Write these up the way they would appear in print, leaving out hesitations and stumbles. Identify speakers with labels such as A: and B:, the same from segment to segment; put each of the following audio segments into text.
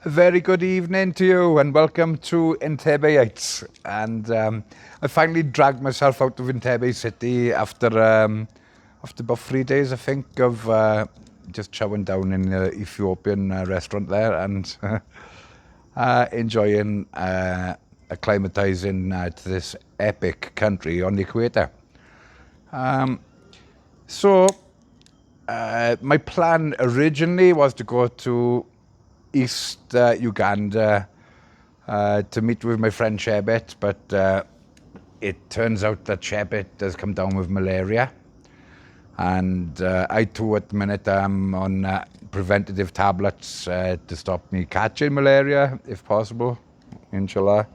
A: A very good evening to you and welcome to Entebbe Heights. And I finally dragged myself out of Entebbe City after about 3 days, I think, of just chowing down in the Ethiopian restaurant there and enjoying acclimatizing to this epic country on the equator. So my plan originally was to go to East Uganda to meet with my friend Sherbet, but it turns out that Sherbet has come down with malaria. And I too, at the minute, am on preventative tablets to stop me catching malaria, if possible, inshallah.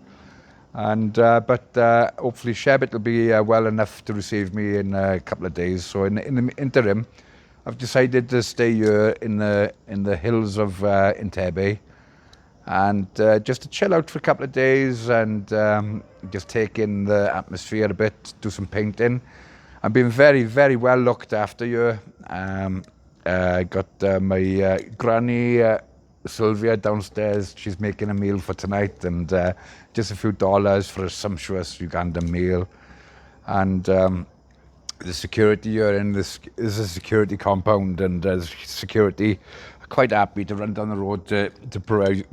A: But hopefully Sherbet will be well enough to receive me in a couple of days. So in the interim, I've decided to stay here in the hills of Entebbe and just to chill out for a couple of days and just take in the atmosphere a bit, do some painting. I'm being very, very well looked after here. I got my granny Sylvia downstairs. She's making a meal for tonight and just a few dollars for a sumptuous Ugandan meal. And the security here in this is a security compound, and security are quite happy to run down the road to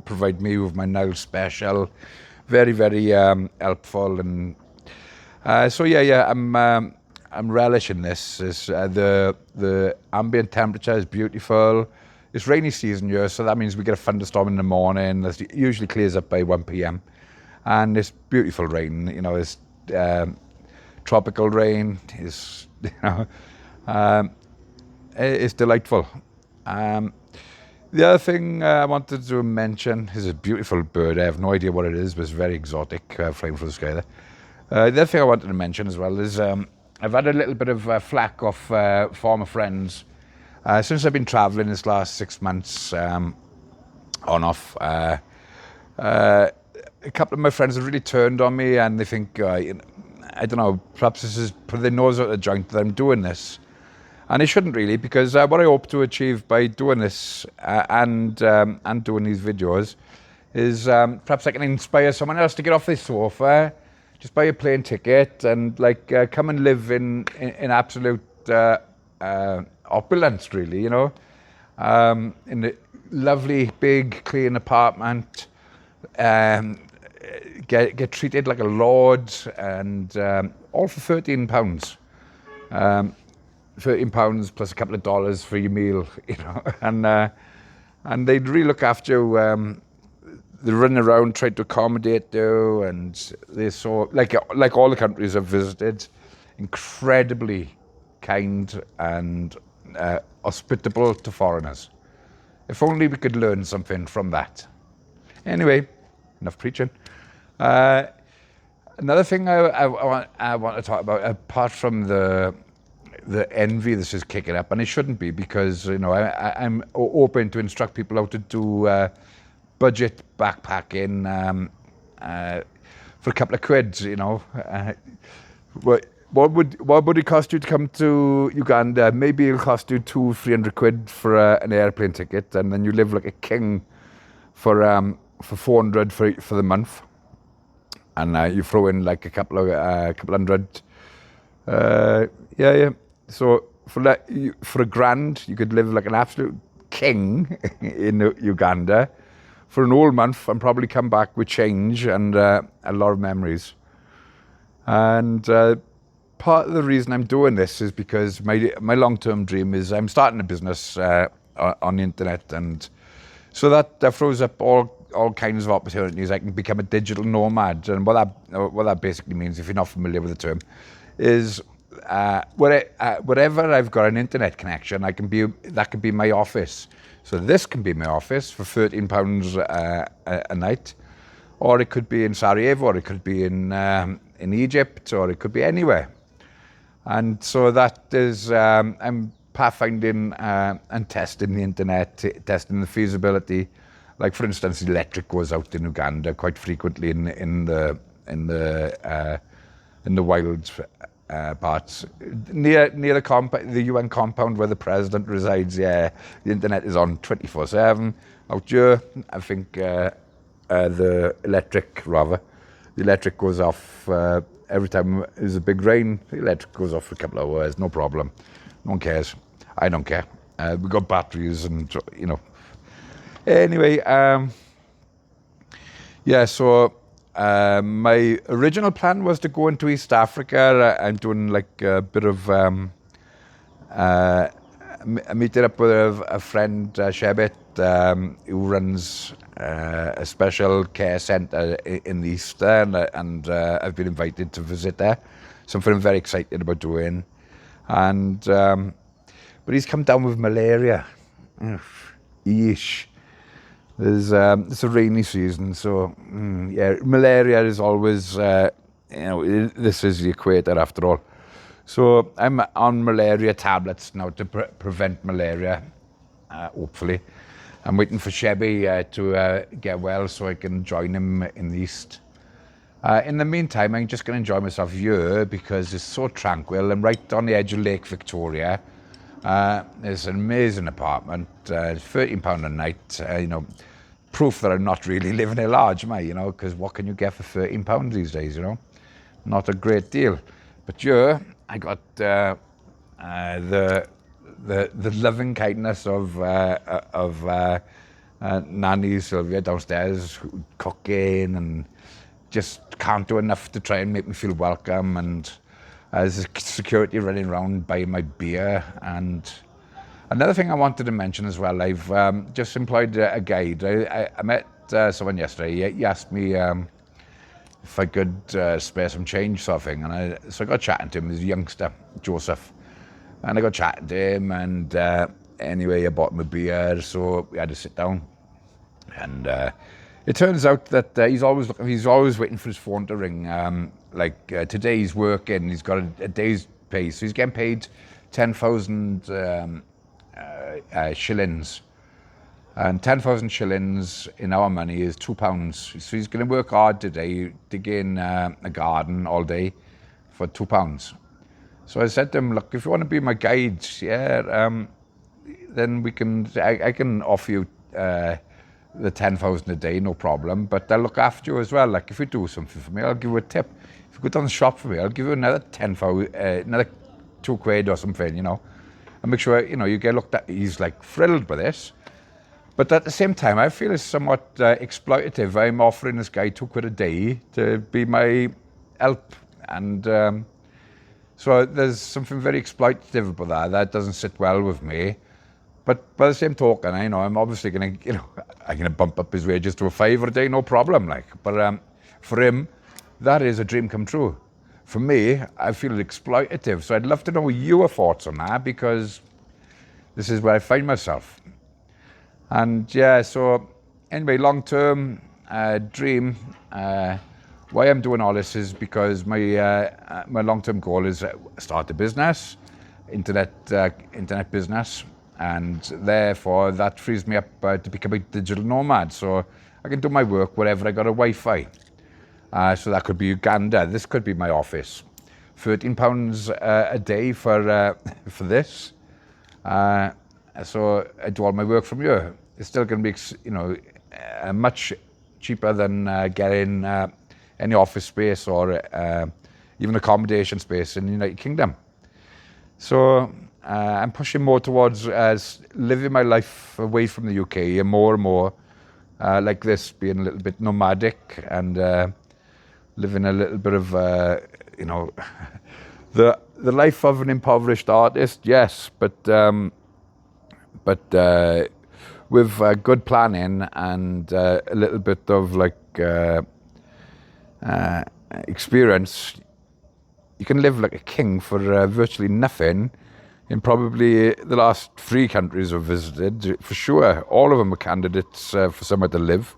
A: provide me with my Nile special. Very, very helpful, and I'm relishing this. The ambient temperature is beautiful. It's rainy season here, so that means we get a thunderstorm in the morning. It usually clears up by 1 p.m. and it's beautiful rain. You know, it's tropical rain. It's it's delightful. The other thing I wanted to mention is a beautiful bird. I have no idea what it is, but it's very exotic, flying through the sky there. The other thing I wanted to mention as well is I've had a little bit of flack off former friends since I've been travelling this last 6 months on off. A couple of my friends have really turned on me, and they think, I don't know, perhaps this is putting their nose out of the joint that I'm doing this. And it shouldn't really, because what I hope to achieve by doing this and doing these videos is perhaps I can inspire someone else to get off this sofa, just buy a plane ticket and come and live in absolute opulence, really, you know, in a lovely, big, clean apartment, get treated like a lord, and all for £13. £13 plus a couple of dollars for your meal, you know, and they'd really look after you. They run around, try to accommodate you, and they're so like all the countries I've visited, incredibly kind and hospitable to foreigners. If only we could learn something from that. Anyway, enough preaching. Another thing I want to talk about, apart from the envy this is kicking up, and it shouldn't be, because you know I'm open to instruct people how to do budget backpacking for a couple of quid. You know, what would it cost you to come to Uganda? Maybe it'll cost you 200-300 quid for an airplane ticket, and then you live like a king for 400 for the month, and you throw in like a couple hundred. So for a grand, you could live like an absolute king in Uganda for an whole month, and probably come back with change and a lot of memories. And part of the reason I'm doing this is because my long-term dream is I'm starting a business on the internet, and so that throws up all kinds of opportunities. I can become a digital nomad, and what that basically means, if you're not familiar with the term, is wherever I've got an internet connection, that can be my office. So this can be my office for £13 a night, or it could be in Sarajevo, or it could be in Egypt, or it could be anywhere. And so that is I'm pathfinding and testing the internet, testing the feasibility. Like, for instance, electric goes out in Uganda quite frequently in the wild parts near the UN compound where the president resides. Yeah, the internet is on 24/7. Out here, I think the electric goes off every time there's a big rain. The electric goes off for a couple of hours, no problem. No one cares. I don't care. We've got batteries and, you know. Anyway, yeah, so my original plan was to go into East Africa. I'm doing like a bit of meeting up with a friend, Shebet, who runs a special care centre in the East there, and I've been invited to visit there. Something I'm very excited about doing. And but he's come down with malaria. Yeesh. It's a rainy season, so yeah, malaria is always, this is the equator after all. So I'm on malaria tablets now to prevent malaria, hopefully. I'm waiting for Shebby to get well so I can join him in the East. In the meantime, I'm just going to enjoy myself here because it's so tranquil. I'm right on the edge of Lake Victoria. It's an amazing apartment, £13 a night, proof that I'm not really living at large, because what can you get for £13 these days, Not a great deal. But here, I got the loving kindness of Nanny Sylvia downstairs, cooking, and just can't do enough to try and make me feel welcome, and there's security running around buying my beer. And another thing I wanted to mention as well, I've just employed a guide. I met someone yesterday. He asked me if I could spare some change, sort of thing. And so I got chatting to him. He's a youngster, Joseph. And I got chatting to him, and anyway, I bought him a beer, so we had to sit down. And it turns out that he's always waiting for his phone to ring. Today he's working, he's got a day's pay, so he's getting paid 10,000 shillings. And 10,000 shillings in our money is £2. So he's going to work hard today, digging a garden all day for £2. So I said to him, look, if you want to be my guide, then I can offer you the 10,000 a day, no problem. But I'll look after you as well. Like if you do something for me, I'll give you a tip. If you go down the shop for me, I'll give you another 10,000, another £2 or something, and make sure you get looked at. He's like thrilled with this. But at the same time, I feel it's somewhat exploitative. I'm offering this guy £2 a day to be my help. And so there's something very exploitative about that. That doesn't sit well with me. But by the same token, I'm obviously going to, I'm going to bump up his wages to £5 a day, no problem. But for him, that is a dream come true. For me, I feel exploitative. So I'd love to know your thoughts on that, because this is where I find myself. And yeah, so anyway, long-term dream. Why I'm doing all this is because my long-term goal is start a business, internet business, and therefore that frees me up to become a digital nomad. So I can do my work wherever I got a Wi-Fi. So that could be Uganda. This could be my office. £13 a day for this. So I do all my work from here. It's still going to be, much cheaper than getting any office space or even accommodation space in the United Kingdom. So I'm pushing more towards living my life away from the UK and more like this, being a little bit nomadic and living a little bit of, the life of an impoverished artist, yes, but with good planning and a little bit of experience, you can live like a king for virtually nothing in probably the last 3 countries I've visited. For sure, all of them are candidates for somewhere to live.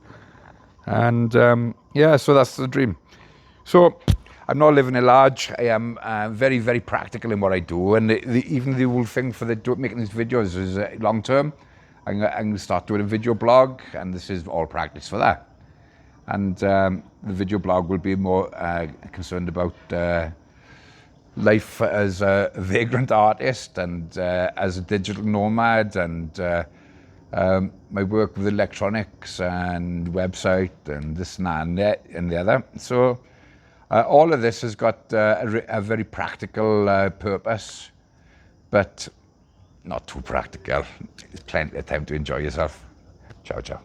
A: And so that's the dream. So I'm not living at large. I am very, very practical in what I do. And even the whole thing for making these videos is long term. I'm going to start doing a video blog, and this is all practice for that. And the video blog will be more concerned about life as a vagrant artist and as a digital nomad, and my work with electronics and website and this and that and the other. So all of this has got a very practical purpose, but not too practical. There's plenty of time to enjoy yourself. Ciao, ciao.